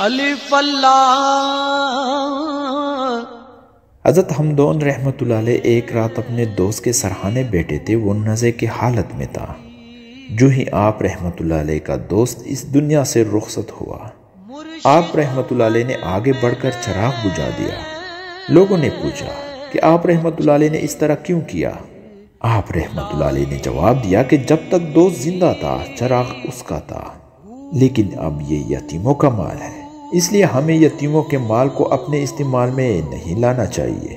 الف اللہ۔ حضرت حمدون رحمۃ اللہ علیہ ایک رات اپنے دوست کے سرحانے بیٹھے تھے۔ وہ نزع کی حالت میں تھا۔ جو ہی آپ رحمۃ اللہ علیہ کا دوست اس دنیا سے رخصت ہوا، آپ رحمۃ اللہ علیہ نے آگے بڑھ کر چراغ بجھا دیا۔ لوگوں نے پوچھا کہ آپ رحمۃ اللہ علیہ نے اس طرح کیوں کیا؟ آپ رحمۃ اللہ علیہ نے جواب دیا کہ جب تک دوست زندہ تھا چراغ اس کا تھا، لیکن اب یہ یتیموں کا مال ہے، اس لیے ہمیں یتیموں کے مال کو اپنے استعمال میں نہیں لانا چاہیے۔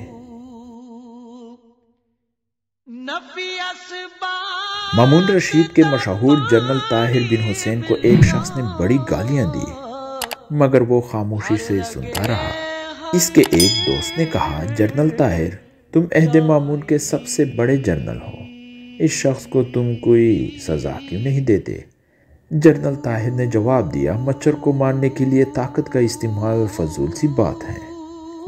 مامون رشید کے مشہور جنرل طاہر بن حسین کو ایک شخص نے بڑی گالیاں دی، مگر وہ خاموشی سے سنتا رہا۔ اس کے ایک دوست نے کہا، جنرل طاہر، تم عہد مامون کے سب سے بڑے جنرل ہو، اس شخص کو تم کوئی سزا کیوں نہیں دیتے؟ جنرل طاہر نے جواب دیا، مچھر کو مارنے کے لیے طاقت کا استعمال فضول سی بات ہے۔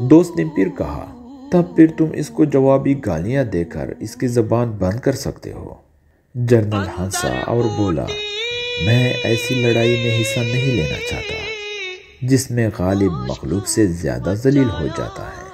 دوست نے پھر کہا، تب پھر تم اس کو جوابی گالیاں دے کر اس کی زبان بند کر سکتے ہو۔ جنرل ہنسا اور بولا، میں ایسی لڑائی میں حصہ نہیں لینا چاہتا جس میں غالب مغلوب سے زیادہ ذلیل ہو جاتا ہے۔